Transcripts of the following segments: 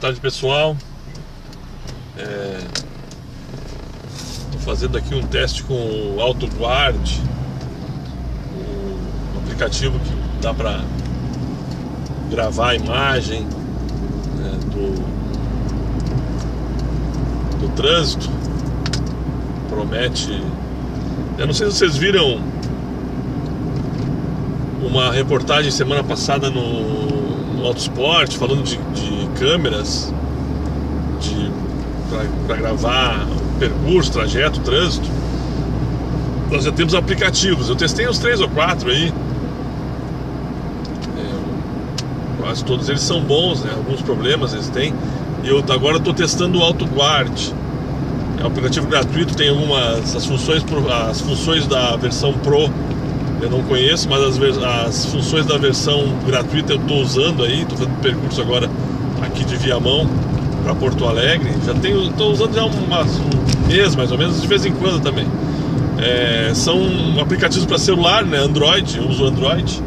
tarde, pessoal. Estou fazendo aqui um teste com o AutoGuard, um aplicativo que dá para gravar a imagem do trânsito. Promete. Eu não sei se vocês viram uma reportagem semana passada no Autosport falando de câmeras para gravar o percurso, trajeto, trânsito. Nós já temos aplicativos. Eu testei uns 3 ou 4 aí. Quase todos eles são bons, né? Alguns problemas eles têm. E eu agora estou testando o AutoGuard. É um aplicativo gratuito, tem as funções da versão Pro eu não conheço, mas as funções da versão gratuita eu estou usando aí. Estou fazendo percurso agora aqui de Viamão para Porto Alegre. Estou usando já um mês mais ou menos, de vez em quando também. São aplicativos para celular, né? Android, eu uso Android.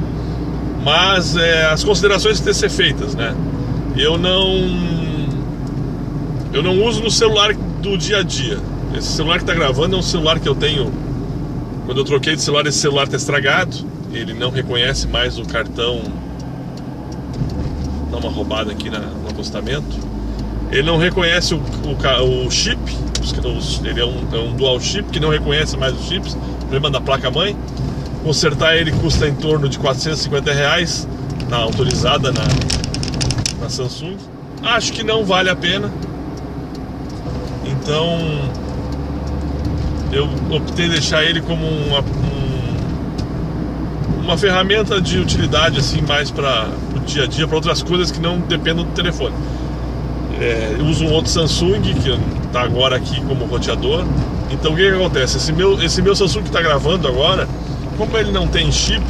Mas as considerações têm que ser feitas, né? Eu não uso no celular do dia a dia. Esse celular que está gravando é um celular que eu tenho. Quando eu troquei de celular, esse celular está estragado. Ele não reconhece mais o cartão. Dá uma roubada aqui no acostamento. Ele não reconhece o chip. Ele é um dual chip que não reconhece mais os chips. Problema da placa-mãe. Consertar ele custa em torno de R$450 autorizada na Samsung. Acho que não vale a pena. Então eu optei deixar ele como uma ferramenta de utilidade assim, mais para o dia a dia, para outras coisas que não dependam do telefone. Eu uso um outro Samsung que está agora aqui como roteador. Então o que acontece? Esse meu Samsung que está gravando agora, como ele não tem chip,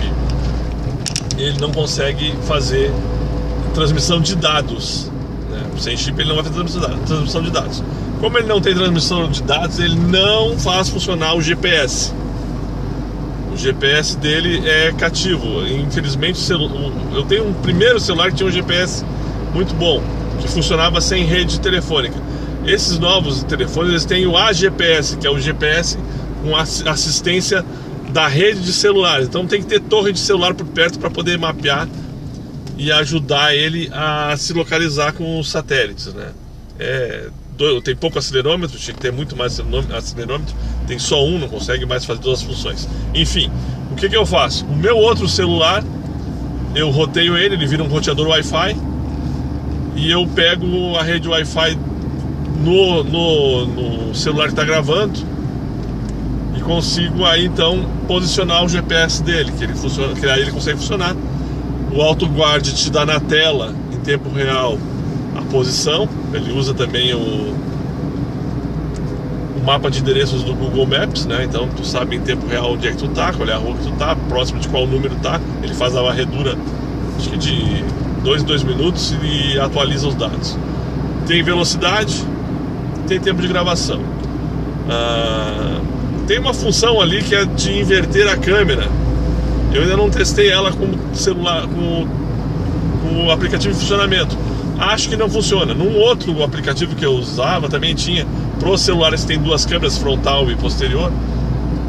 ele não consegue fazer transmissão de dados, né? Sem chip ele não vai fazer transmissão de dados. Como ele não tem transmissão de dados, ele não faz funcionar o GPS. O GPS dele é cativo. Infelizmente, eu tenho um primeiro celular que tinha um GPS muito bom, que funcionava sem rede telefônica. Esses novos telefones, eles têm o AGPS, que é o GPS com assistência da rede de celulares. Então tem que ter torre de celular por perto para poder mapear e ajudar ele a se localizar com os satélites, né? Tem pouco acelerômetro, tinha que ter muito mais acelerômetro. Tem só um, não consegue mais fazer todas as funções. Enfim, o que eu faço? O meu outro celular, eu roteio ele vira um roteador Wi-Fi. E eu pego a rede Wi-Fi no celular que está gravando e consigo aí então posicionar o GPS dele, que aí ele consegue funcionar. O AutoGuard te dá na tela em tempo real a posição. Ele usa também o mapa de endereços do Google Maps, né? Então tu sabe em tempo real onde é que tu tá, qual é a rua que tu tá, próximo de qual número tá. Ele faz a varredura, acho que de 2 minutos, e atualiza os dados. Tem velocidade, tem tempo de gravação. Tem uma função ali que é de inverter a câmera. Eu ainda não testei ela com o celular, com o aplicativo em funcionamento. Acho que não funciona. Num outro aplicativo que eu usava também tinha. Para os celulares que tem 2 câmeras, frontal e posterior,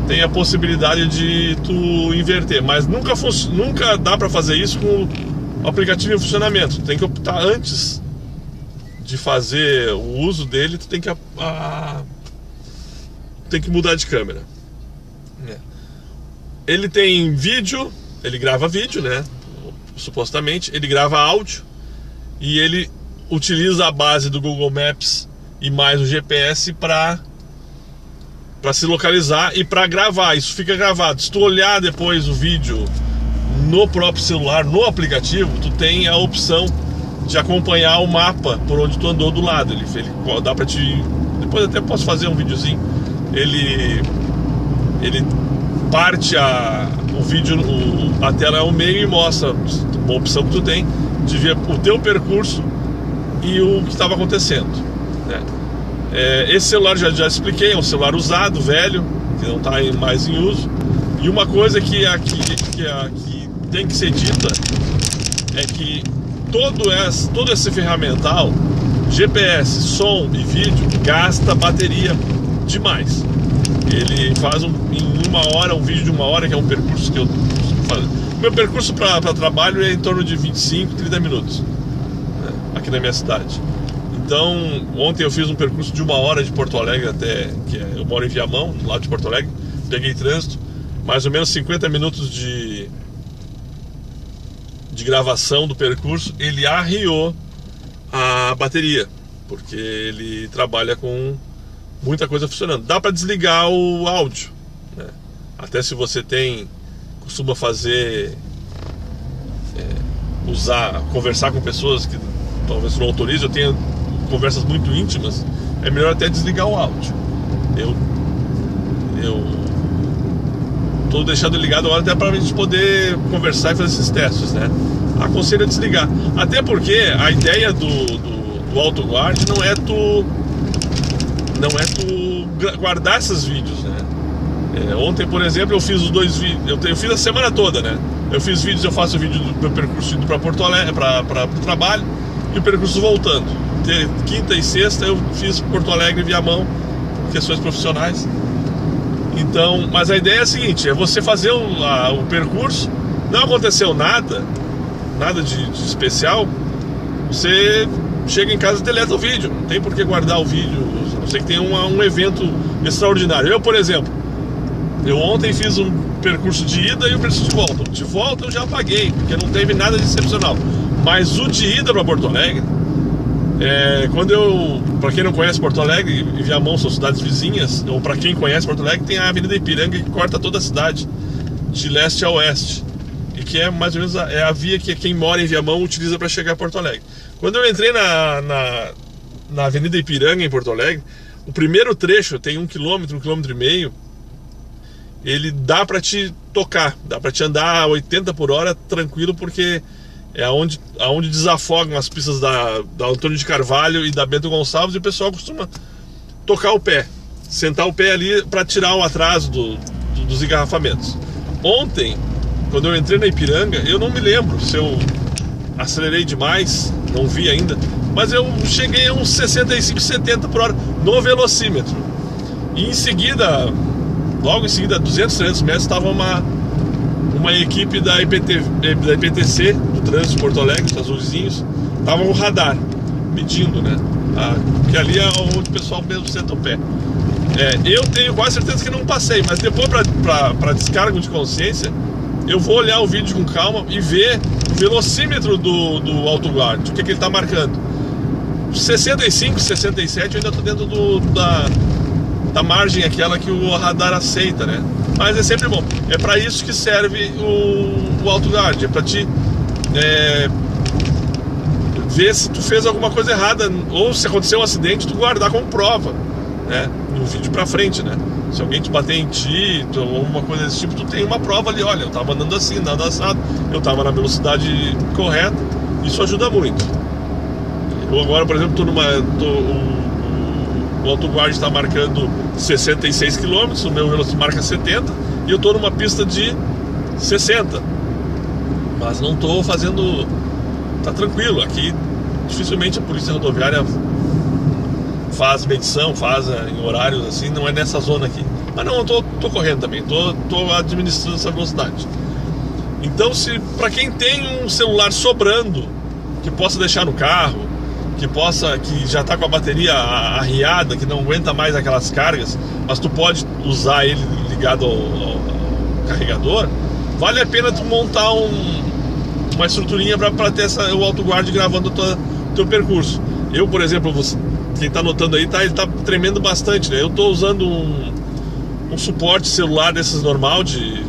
tem a possibilidade de tu inverter. Mas nunca dá para fazer isso com o aplicativo em funcionamento. Tu tem que optar antes de fazer o uso dele. Tu tem que mudar de câmera. Ele tem vídeo, ele grava vídeo, né? Supostamente, ele grava áudio. E ele utiliza a base do Google Maps e mais o GPS para se localizar e para gravar. Isso fica gravado. Se tu olhar depois o vídeo no próprio celular, no aplicativo, tu tem a opção de acompanhar o mapa por onde tu andou do lado. Ele dá para te... Depois até posso fazer um videozinho. Ele parte o vídeo, a tela ao meio e mostra uma opção que tu tem de ver o teu percurso e o que estava acontecendo, né? Esse celular já expliquei, é um celular usado, velho, que não está mais em uso. E uma coisa que tem que ser dita é que todo esse ferramental GPS, som e vídeo gasta bateria demais. Ele faz em 1 hora, um vídeo de 1 hora, que é um percurso que eu faço. Meu percurso para trabalho é em torno de 25, 30 minutos, né, aqui na minha cidade. Então, ontem eu fiz um percurso de 1 hora de Porto Alegre até, eu moro em Viamão, do lado de Porto Alegre, peguei trânsito, mais ou menos 50 minutos de gravação do percurso, ele arriou a bateria, porque ele trabalha com muita coisa funcionando. Dá para desligar o áudio, né? Até se você costuma fazer, conversar com pessoas que talvez não autorize, eu tenho conversas muito íntimas, é melhor até desligar o áudio. Eu tô deixando ligado agora até para a gente poder conversar e fazer esses testes, né? Aconselho a desligar, até porque a ideia do AutoGuard não é tu guardar esses vídeos, né? Ontem, por exemplo, eu fiz os 2 vídeos, eu fiz a semana toda, né? Eu fiz vídeos, eu faço o vídeo do meu percurso indo para Porto Alegre, para o trabalho, e o percurso voltando. Quinta e sexta eu fiz Porto Alegre e Viamão, por questões profissionais. Então, mas a ideia é a seguinte, é você fazer o percurso, não aconteceu nada de especial, você chega em casa e deleta o vídeo, não tem por que guardar o vídeo, a não ser que tenha um evento extraordinário. Eu, por exemplo, ontem fiz um percurso de ida e um percurso de volta. De volta eu já apaguei, porque não teve nada de excepcional. Mas o de ida para Porto Alegre, para quem não conhece Porto Alegre e Viamão são cidades vizinhas, ou para quem conhece Porto Alegre, tem a Avenida Ipiranga que corta toda a cidade de leste a oeste, e que é mais ou menos a via que quem mora em Viamão utiliza para chegar a Porto Alegre. Quando eu entrei na Avenida Ipiranga em Porto Alegre, o primeiro trecho tem 1 km, 1,5 km, ele dá para te tocar, dá para te andar a 80 por hora tranquilo, porque é aonde desafogam as pistas da Antônio de Carvalho e da Bento Gonçalves, e o pessoal costuma tocar o pé, sentar o pé ali para tirar o atraso dos engarrafamentos. Ontem, quando eu entrei na Ipiranga, eu não me lembro se eu acelerei demais, não vi ainda, mas eu cheguei a uns 65, 70 por hora no velocímetro. E em seguida, logo em seguida, 200, 300 metros, estava uma equipe da IPTC, do Trânsito de Porto Alegre, os azulzinhos, estavam no radar, medindo, né? Que ali é onde o pessoal mesmo senta o pé. Eu tenho quase certeza que não passei, mas depois, para descargo de consciência, eu vou olhar o vídeo com calma e ver o velocímetro do AutoGuard, o que ele está marcando. 65, 67, eu ainda estou dentro da margem aquela que o radar aceita, né? Mas é sempre bom. É para isso que serve o AutoGuard, é para te ver se tu fez alguma coisa errada, ou se aconteceu um acidente, tu guardar como prova, né? No vídeo pra frente, né? Se alguém te bater em ti, ou alguma coisa desse tipo, tu tem uma prova ali, olha, eu tava andando assim, nada assado, eu tava na velocidade correta, isso ajuda muito. Eu agora, por exemplo, o AutoGuard está marcando 66 km, o meu velocímetro marca 70, e eu tô numa pista de 60. Mas não tô fazendo... Tá tranquilo, aqui dificilmente a polícia rodoviária faz medição, faz em horários assim, não é nessa zona aqui. Mas não, eu tô correndo também, tô administrando essa velocidade. Então, para quem tem um celular sobrando, que possa deixar no carro, que já está com a bateria arriada, que não aguenta mais aquelas cargas, mas tu pode usar ele ligado ao carregador, vale a pena tu montar uma estruturinha para ter o AutoGuard gravando o teu percurso. Eu, por exemplo, quem está notando aí, ele tá tremendo bastante, né? Eu estou usando um suporte celular desses normal de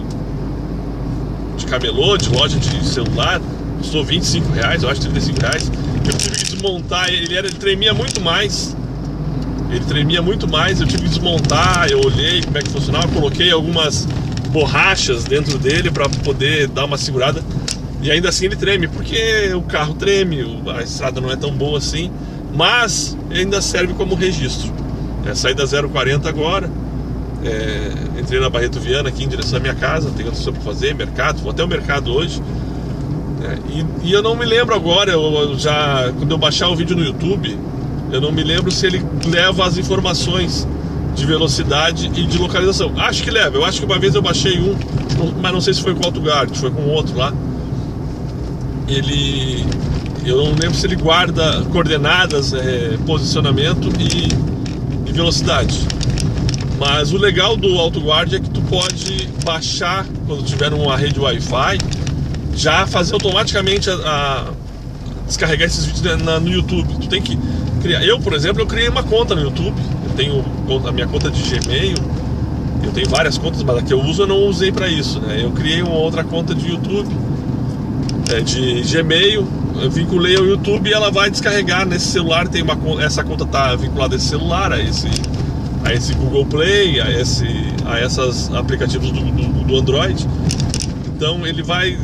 camelô, de loja de celular, custou R$25, eu acho, R$35. Eu tive que desmontar, ele tremia muito mais. Eu tive que desmontar, eu olhei como é que funcionava, coloquei algumas borrachas dentro dele para poder dar uma segurada. E ainda assim ele treme, porque o carro treme, a estrada não é tão boa assim, mas ainda serve como registro. Saí da 040 agora, entrei na Barreto Viana aqui em direção à minha casa, tenho outra coisa para fazer, mercado, vou até o mercado hoje. E eu não me lembro agora, quando eu baixar o vídeo no YouTube, eu não me lembro se ele leva as informações de velocidade e de localização. Acho que leva. Eu acho que uma vez eu baixei um, mas não sei se foi com o AutoGuard, foi com outro lá. Eu não lembro se ele guarda coordenadas, posicionamento e velocidade. Mas o legal do AutoGuard é que tu pode baixar, quando tiver uma rede Wi-Fi, já fazer automaticamente descarregar esses vídeos no YouTube. Tu tem que criar. Eu, por exemplo, eu criei uma conta no YouTube. Eu tenho a minha conta de Gmail. Eu tenho várias contas, mas a que eu uso eu não usei para isso, né? Eu criei uma outra conta de YouTube, de Gmail. Eu vinculei ao YouTube e ela vai descarregar nesse celular. Essa conta está vinculada a esse celular, a esse Google Play, a esses aplicativos do Android. Então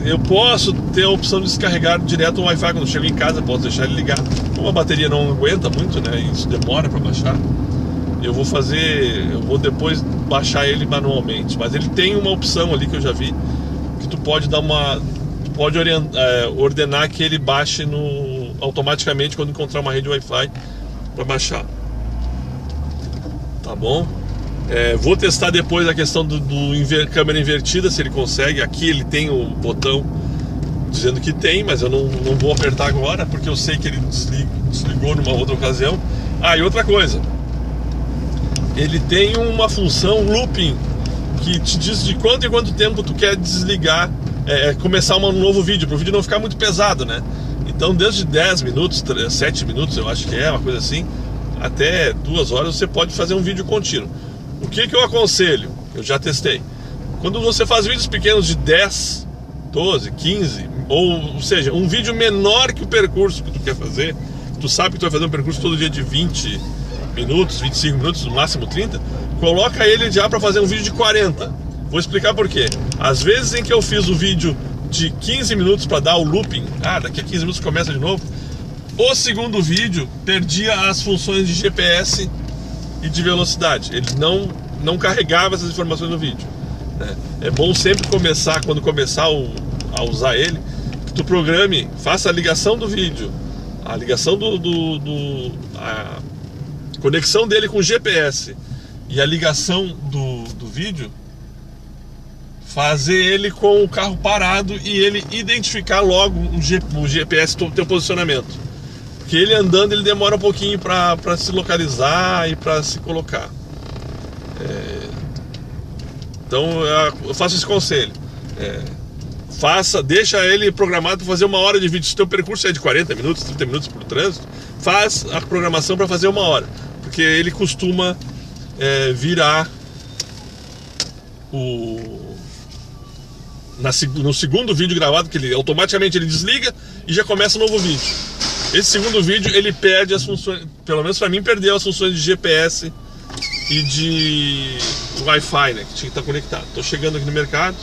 eu posso ter a opção de descarregar direto o Wi-Fi. Quando eu chego em casa, posso deixar ele ligado. Como a bateria não aguenta muito, né? Isso demora para baixar. Eu vou depois baixar ele manualmente. Mas ele tem uma opção ali que eu já vi, que tu pode ordenar que ele baixe automaticamente quando encontrar uma rede Wi-Fi para baixar. Tá bom? Vou testar depois a questão do câmera invertida, se ele consegue. Aqui ele tem o botão dizendo que tem, mas eu não vou apertar agora, porque eu sei que ele desligou numa outra ocasião. E outra coisa, ele tem uma função looping, que te diz de quanto em quanto tempo tu quer desligar, começar um novo vídeo, para o vídeo não ficar muito pesado, né? Então desde 10 minutos, 7 minutos, eu acho que uma coisa assim, até 2 horas você pode fazer um vídeo contínuo. O que eu aconselho? Eu já testei. Quando você faz vídeos pequenos de 10, 12, 15, ou seja, um vídeo menor que o percurso que tu quer fazer, tu sabe que tu vai fazer um percurso todo dia de 20 minutos, 25 minutos, no máximo 30, coloca ele já para fazer um vídeo de 40. Vou explicar por quê. Às vezes em que eu fiz o vídeo de 15 minutos para dar o looping, daqui a 15 minutos começa de novo, o segundo vídeo perdia as funções de GPS e de velocidade. Ele não carregava essas informações no vídeo, né? É bom sempre começar, quando começar a usar ele, que tu programe, faça a ligação do vídeo, a ligação a conexão dele com o GPS e a ligação do vídeo, fazer ele com o carro parado e ele identificar logo o GPS do teu posicionamento. Porque ele andando, ele demora um pouquinho para se localizar e para se colocar. Então eu faço esse conselho. Deixa ele programado para fazer 1 hora de vídeo. Se o teu percurso é de 40 minutos, 30 minutos por trânsito, faz a programação para fazer 1 hora. Porque ele costuma virar no segundo vídeo gravado, que automaticamente ele desliga e já começa um novo vídeo. Esse segundo vídeo ele perde as funções, pelo menos para mim perdeu as funções de GPS e de Wi-Fi, né, que tinha que estar conectado. Tô chegando aqui no mercado,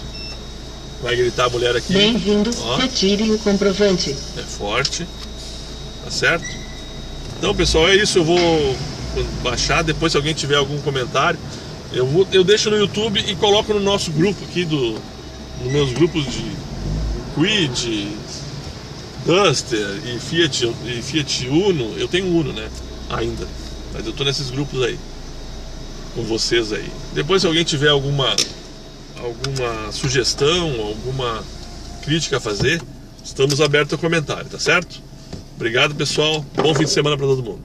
vai gritar a mulher aqui. Bem-vindo, retire o comprovante. É forte, tá certo? Então pessoal, é isso, eu vou baixar, depois se alguém tiver algum comentário, eu deixo no YouTube e coloco no nosso grupo aqui, nos meus grupos de Kwid, Duster e Fiat Uno. Eu tenho Uno, né, ainda, mas eu tô nesses grupos aí com vocês aí. Depois se alguém tiver alguma sugestão, alguma crítica a fazer, estamos abertos a comentário, tá certo? Obrigado pessoal, bom fim de semana para todo mundo.